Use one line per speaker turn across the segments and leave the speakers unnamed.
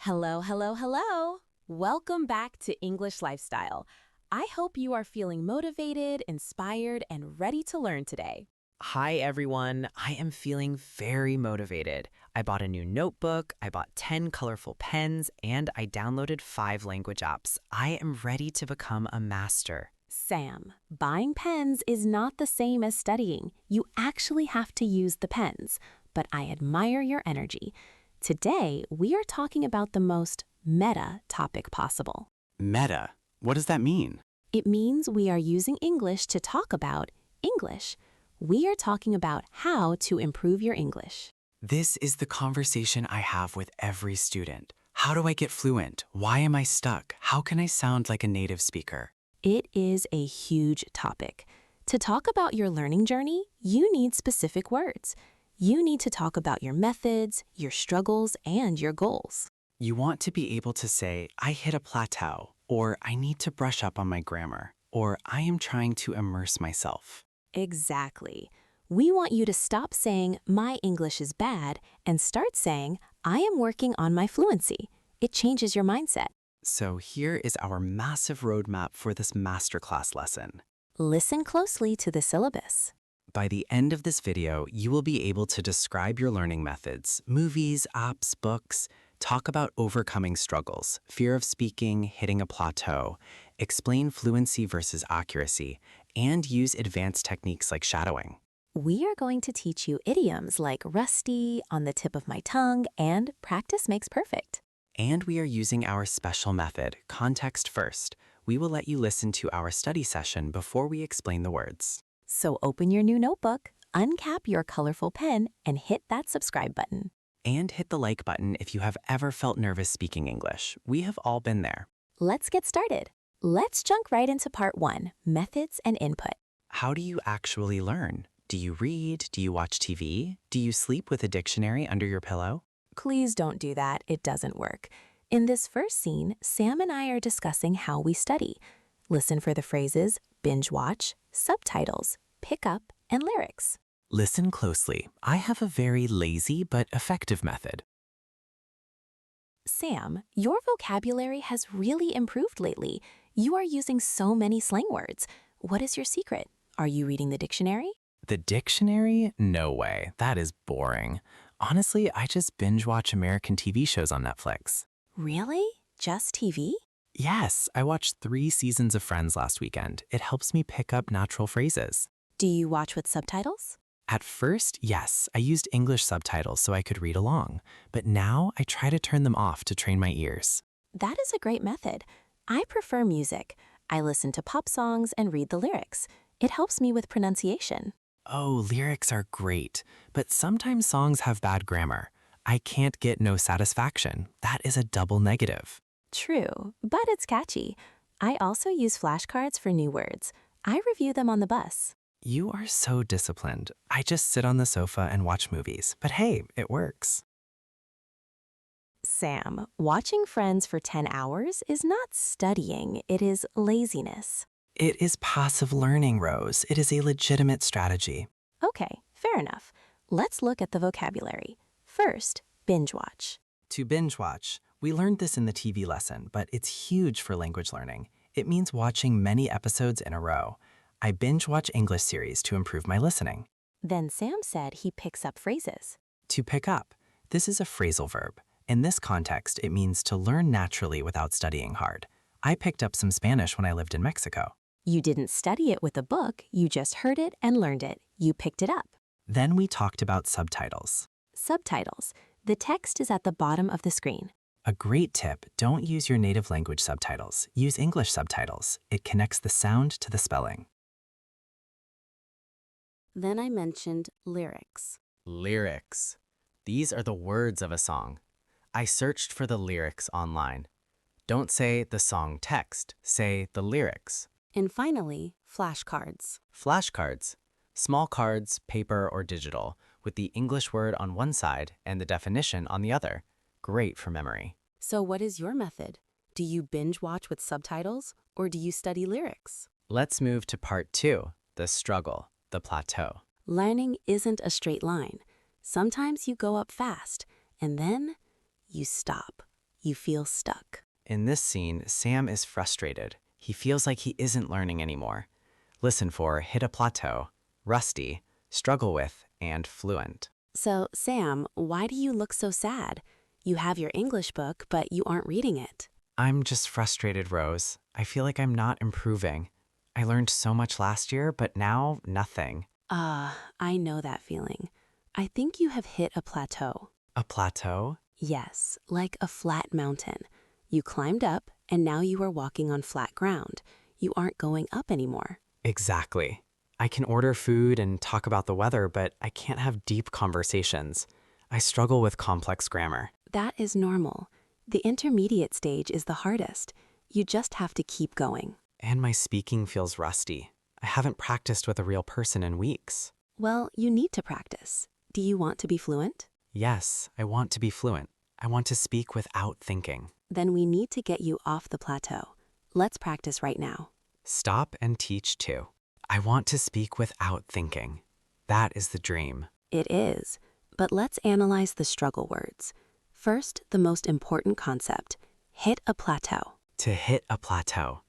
Hello, hello, hello. Welcome back to English Lifestyle. I hope you are feeling motivated, inspired, and ready to learn today.
Hi everyone, I am feeling very motivated. I bought a new notebook, I bought 10 colorful pens, and I downloaded 5 language apps. I am ready to become a master.
Sam, buying pens is not the same as studying. You actually have to use the pens, but I admire your energy. Today, we are talking about the most meta topic possible.
Meta? What does that mean?
It means we are using English to talk about English. We are talking about how to improve your English.
This is the conversation I have with every student. How do I get fluent? Why am I stuck? How can I sound like a native speaker?
It is a huge topic. To talk about your learning journey, you need specific words. You need to talk about your methods, your struggles, and your goals.
You want to be able to say, I hit a plateau, or I need to brush up on my grammar, or I am trying to immerse myself.
Exactly. We want you to stop saying, my English is bad, and start saying, I am working on my fluency. It changes your mindset.
So here is our massive roadmap for this masterclass lesson.
Listen closely to the syllabus.
By the end of this video, you will be able to describe your learning methods, movies, apps, books, talk about overcoming struggles, fear of speaking, hitting a plateau, explain fluency versus accuracy, and use advanced techniques like shadowing.
We are going to teach you idioms like rusty, on the tip of my tongue, and practice makes perfect.
And we are using our special method, context first. We will let you listen to our study session before we explain the words.
So open your new notebook, uncap your colorful pen, and hit that subscribe button.
And hit the like button if you have ever felt nervous speaking English. We have all been there.
Let's get started. Let's jump right into part 1, methods and input.
How do you actually learn? Do you read? Do you watch TV? Do you sleep with a dictionary under your pillow?
Please don't do that. It doesn't work. In this first scene, Sam and I are discussing how we study. Listen for the phrases binge watch, subtitles, pick up, and lyrics.
Listen closely. I have a very lazy but effective method.
Sam, your vocabulary has really improved lately. You are using so many slang words. What is your secret? Are you reading the dictionary?
The dictionary? No way. That is boring. Honestly, I just binge watch American TV shows on Netflix.
Really? Just TV?
Yes, I watched 3 seasons of Friends last weekend. It helps me pick up natural phrases.
Do you watch with subtitles?
At first, yes, I used English subtitles so I could read along. But now I try to turn them off to train my ears.
That is a great method. I prefer music. I listen to pop songs and read the lyrics. It helps me with pronunciation.
Oh, lyrics are great, but sometimes songs have bad grammar. I can't get no satisfaction. That is a double negative.
True, but it's catchy. I also use flashcards for new words. I review them on the bus.
You are so disciplined. I just sit on the sofa and watch movies. But hey, it works.
Sam, watching Friends for 10 hours is not studying, it is laziness.
It is passive learning, Rose. It is a legitimate strategy.
Okay, fair enough. Let's look at the vocabulary. First, binge watch.
To binge watch, we learned this in the TV lesson, but it's huge for language learning. It means watching many episodes in a row. I binge watch English series to improve my listening.
Then Sam said he picks up phrases.
To pick up, this is a phrasal verb. In this context, it means to learn naturally without studying hard. I picked up some Spanish when I lived in Mexico.
You didn't study it with a book, you just heard it and learned it. You picked it up.
Then we talked about subtitles.
Subtitles. The text is at the bottom of the screen.
A great tip, don't use your native language subtitles. Use English subtitles. It connects the sound to the spelling.
Then I mentioned lyrics.
Lyrics. These are the words of a song. I searched for the lyrics online. Don't say the song text, say the lyrics.
And finally, flashcards.
Flashcards. Small cards, paper or digital, with the English word on one side and the definition on the other. Great for memory.
So what is your method? Do you binge watch with subtitles or do you study lyrics?
Let's move to part 2, the struggle, the plateau.
Learning isn't a straight line. Sometimes you go up fast and then you stop. You feel stuck.
In this scene, Sam is frustrated. He feels like he isn't learning anymore. Listen for hit a plateau, rusty, struggle with, and fluent.
So, Sam, why do you look so sad? You have your English book, but you aren't reading it.
I'm just frustrated, Rose. I feel like I'm not improving. I learned so much last year, but now nothing.
I know that feeling. I think you have hit a plateau.
A plateau?
Yes, like a flat mountain. You climbed up, and now you are walking on flat ground. You aren't going up anymore.
Exactly. I can order food and talk about the weather, but I can't have deep conversations. I struggle with complex grammar.
That is normal. The intermediate stage is the hardest. You just have to keep going.
And my speaking feels rusty. I haven't practiced with a real person in weeks.
Well, you need to practice. Do you want to be fluent?
Yes, I want to be fluent. I want to speak without thinking.
Then we need to get you off the plateau. Let's practice right now.
Stop and teach too. I want to speak without thinking. That is the dream.
It is. But let's analyze the struggle words. First, the most important concept. Hit a plateau.
To hit a plateau.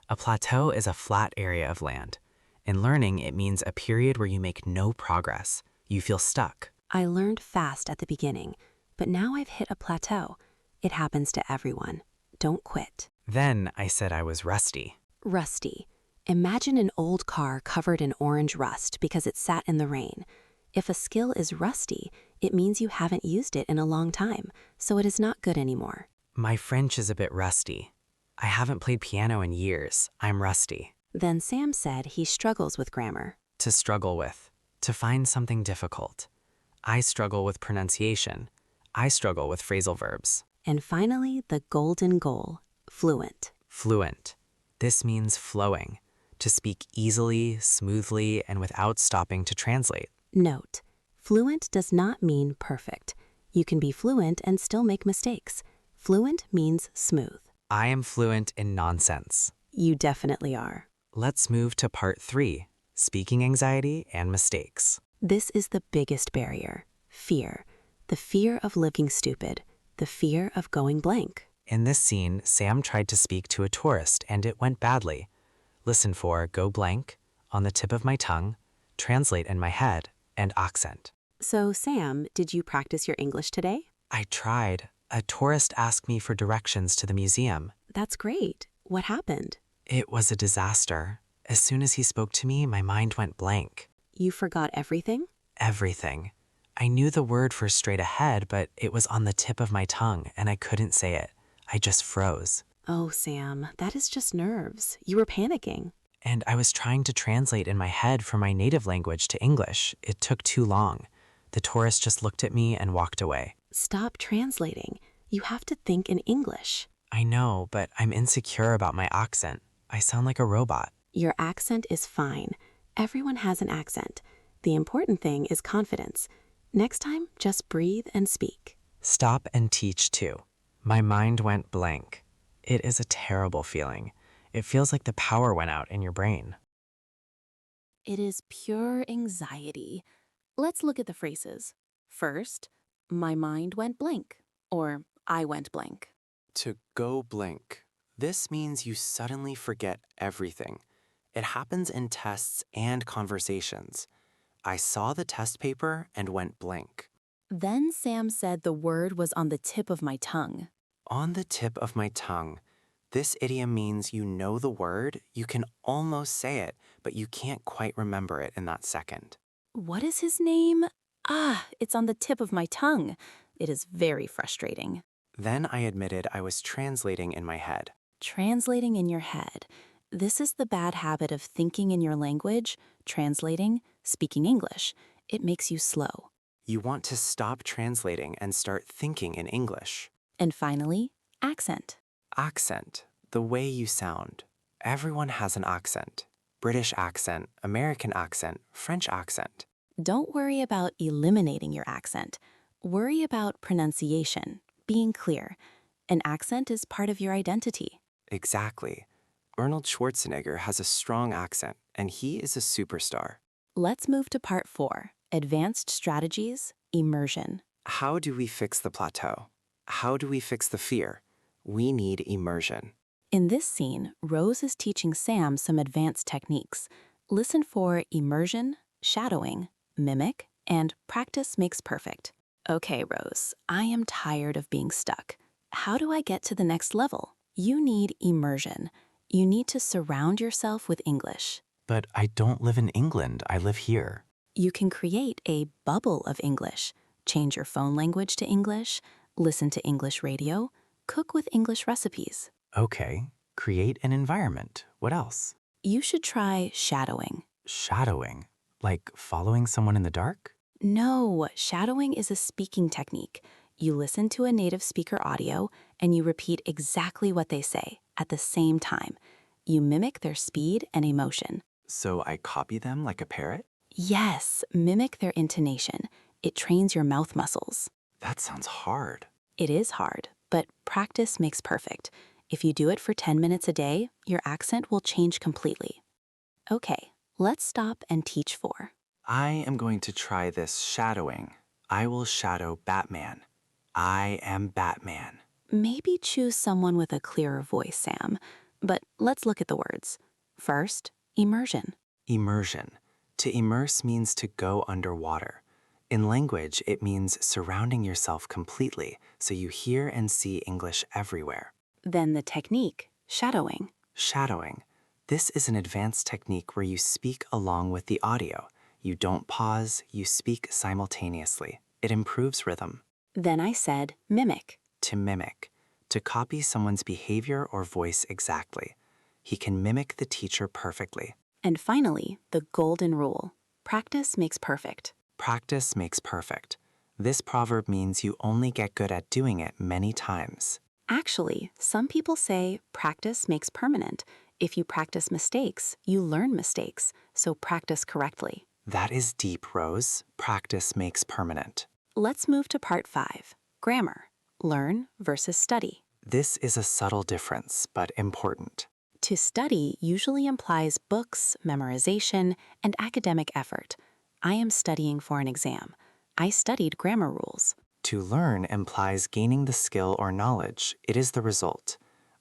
A plateau is a flat area of land. In learning, it means a period where you make no progress. You feel stuck.
I learned fast at the beginning, but now I've hit a plateau. It happens to everyone. Don't quit.
Then I said I was rusty.
Rusty. Imagine an old car covered in orange rust because it sat in the rain. If a skill is rusty, it means you haven't used it in a long time, so it is not good anymore.
My French is a bit rusty. I haven't played piano in years. I'm rusty.
Then Sam said he struggles with grammar.
To struggle with. To find something difficult. I struggle with pronunciation. I struggle with phrasal verbs.
And finally, the golden goal, fluent.
Fluent. This means flowing. To speak easily, smoothly, and without stopping to translate.
Note, fluent does not mean perfect. You can be fluent and still make mistakes. Fluent means smooth.
I am fluent in nonsense.
You definitely are.
Let's move to part 3, speaking anxiety and mistakes.
This is the biggest barrier, fear. The fear of looking stupid. The fear of going blank.
In this scene, Sam tried to speak to a tourist and it went badly. Listen for go blank, on the tip of my tongue, translate in my head, and accent.
So, Sam, did you practice your English today?
I tried. A tourist asked me for directions to the museum.
That's great. What happened?
It was a disaster. As soon as he spoke to me, my mind went blank.
You forgot everything?
Everything. I knew the word for straight ahead, but it was on the tip of my tongue and I couldn't say it. I just froze.
Oh, Sam, that is just nerves. You were panicking.
And I was trying to translate in my head from my native language to English. It took too long. The tourist just looked at me and walked away.
Stop translating. You have to think in English.
I know, but I'm insecure about my accent. I sound like a robot.
Your accent is fine. Everyone has an accent. The important thing is confidence. Next time, just breathe and speak.
Stop and teach too. My mind went blank. It is a terrible feeling. It feels like the power went out in your brain.
It is pure anxiety. Let's look at the phrases. First, my mind went blank, or I went blank.
To go blank. This means you suddenly forget everything. It happens in tests and conversations. I saw the test paper and went blank.
Then Sam said the word was on the tip of my tongue.
On the tip of my tongue. This idiom means you know the word, you can almost say it, but you can't quite remember it in that second.
What is his name? It's on the tip of my tongue. It is very frustrating.
Then I admitted I was translating in my head.
Translating in your head. This is the bad habit of thinking in your language, translating, speaking English. It makes you slow.
You want to stop translating and start thinking in English.
And finally, accent.
Accent, the way you sound. Everyone has an accent. British accent, American accent, French accent.
Don't worry about eliminating your accent. Worry about pronunciation, being clear. An accent is part of your identity.
Exactly. Arnold Schwarzenegger has a strong accent, and he is a superstar.
Let's move to part 4, advanced strategies, immersion.
How do we fix the plateau? How do we fix the fear? We need immersion.
In this scene, Rose is teaching Sam some advanced techniques. Listen for immersion, shadowing, mimic, and practice makes perfect. Okay, Rose, I am tired of being stuck. How do I get to the next level? You need immersion. You need to surround yourself with English.
But I don't live in England. I live here.
You can create a bubble of English. Change your phone language to English, listen to English radio, cook with English recipes.
Okay. Create an environment. What else?
You should try shadowing.
Shadowing. Like following someone in the dark?
No, shadowing is a speaking technique. You listen to a native speaker audio and you repeat exactly what they say at the same time. You mimic their speed and emotion.
So I copy them like a parrot?
Yes, mimic their intonation. It trains your mouth muscles.
That sounds hard.
It is hard, but practice makes perfect. If you do it for 10 minutes a day, your accent will change completely. Okay, let's stop and teach 4.
I am going to try this shadowing. I will shadow Batman. I am Batman.
Maybe choose someone with a clearer voice, Sam. But let's look at the words. First, immersion.
Immersion. To immerse means to go underwater. In language, it means surrounding yourself completely so you hear and see English everywhere.
Then the technique, shadowing.
Shadowing. This is an advanced technique where you speak along with the audio. You don't pause, you speak simultaneously. It improves rhythm.
Then I said mimic.
To mimic. To copy someone's behavior or voice exactly. He can mimic the teacher perfectly.
And finally, the golden rule. Practice makes perfect.
Practice makes perfect. This proverb means you only get good at doing it many times.
Actually, some people say practice makes permanent. If you practice mistakes, you learn mistakes, so practice correctly.
That is deep, Rose. Practice makes permanent.
Let's move to part 5, grammar. Learn versus study.
This is a subtle difference, but important.
To study usually implies books, memorization, and academic effort. I am studying for an exam. I studied grammar rules.
To learn implies gaining the skill or knowledge. It is the result.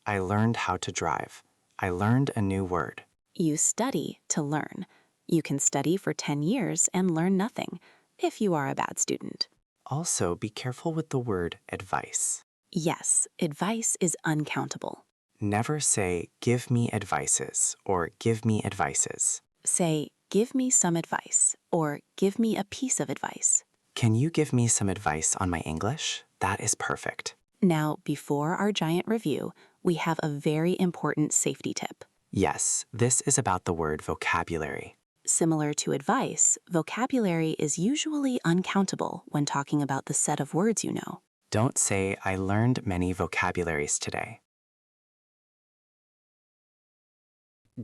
I learned how to drive. I learned a new word.
You study to learn. You can study for 10 years and learn nothing, if you are a bad student.
Also, be careful with the word advice.
Yes, advice is uncountable.
Never say, give me advices, or give me advices.
Say, give me some advice, or give me a piece of advice.
Can you give me some advice on my English? That is perfect.
Now, before our giant review, we have a very important safety tip.
Yes, this is about the word vocabulary.
Similar to advice, vocabulary is usually uncountable when talking about the set of words you know.
Don't say, I learned many vocabularies today.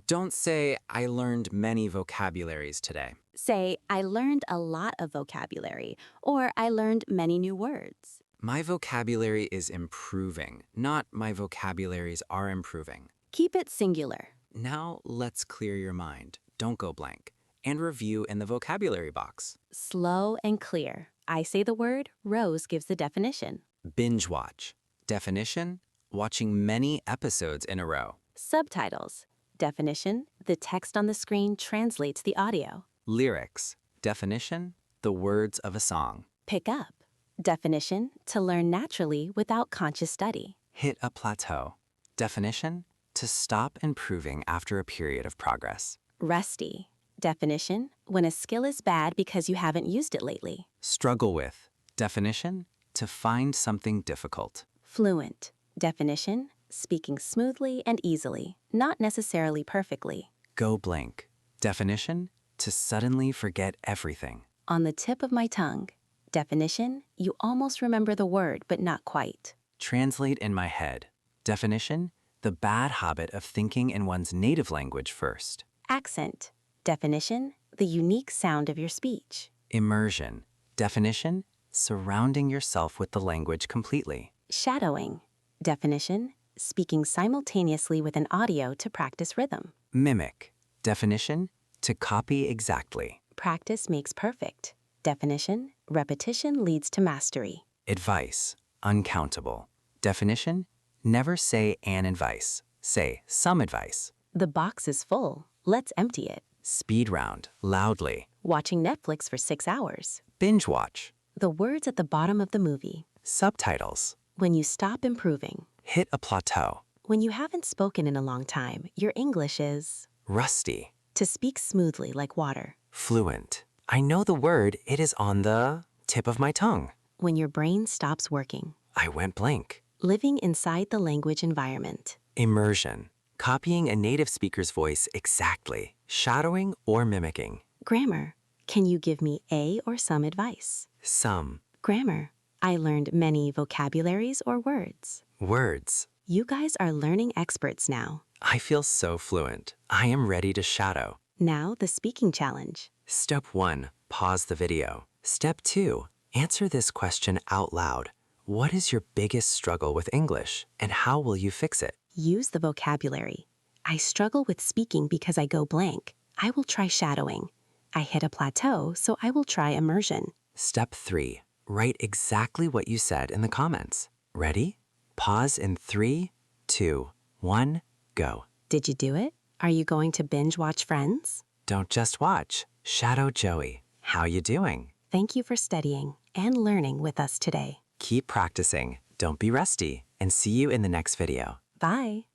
Don't say, I learned many vocabularies today.
Say, I learned a lot of vocabulary, or I learned many new words.
My vocabulary is improving, not my vocabularies are improving.
Keep it singular.
Now let's clear your mind. Don't go blank. And review in the vocabulary box.
Slow and clear. I say the word, Rose gives the definition.
Binge watch. Definition, watching many episodes in a row.
Subtitles. Definition, the text on the screen translates the audio.
Lyrics. Definition, the words of a song.
Pick up. Definition, to learn naturally without conscious study.
Hit a plateau. Definition, to stop improving after a period of progress.
Rusty. Definition, when a skill is bad because you haven't used it lately.
Struggle with. Definition, to find something difficult.
Fluent. Definition, speaking smoothly and easily, not necessarily perfectly.
Go blank. Definition, to suddenly forget everything.
On the tip of my tongue. Definition, you almost remember the word, but not quite.
Translate in my head. Definition, the bad habit of thinking in one's native language first.
Accent. Definition, the unique sound of your speech.
Immersion. Definition, surrounding yourself with the language completely.
Shadowing. Definition, speaking simultaneously with an audio to practice rhythm.
Mimic. Definition, to copy exactly.
Practice makes perfect. Definition, repetition leads to mastery.
Advice. Uncountable. Definition,
Never say an advice. Say some advice.
The box is full. Let's empty it.
Speed round, loudly.
Watching Netflix for 6 hours.
Binge watch.
The words at the bottom of the movie.
Subtitles.
When you stop improving.
Hit a plateau.
When you haven't spoken in a long time, your English is
Rusty.
to speak smoothly like water.
Fluent. I know the word, it is on the tip of my tongue.
When your brain stops working.
I went blank.
Living inside the language environment.
Immersion. Copying a native speaker's voice exactly. Shadowing or mimicking.
Grammar. Can you give me a or some advice?
Some.
Grammar. I learned many vocabularies or words.
Words.
You guys are learning experts now.
I feel so fluent. I am ready to shadow.
Now the speaking challenge.
Step 1. Pause the video. Step 2. Answer this question out loud. What is your biggest struggle with English, and how will you fix it?
Use the vocabulary. I struggle with speaking because I go blank. I will try shadowing. I hit a plateau, so I will try immersion.
Step 3. Write exactly what you said in the comments. Ready? Pause in 3, 2, 1, go.
Did you do it? Are you going to binge watch Friends?
Don't just watch. Shadow Joey. How you doing?
Thank you for studying and learning with us today.
Keep practicing. Don't be rusty. And see you in the next video.
Bye.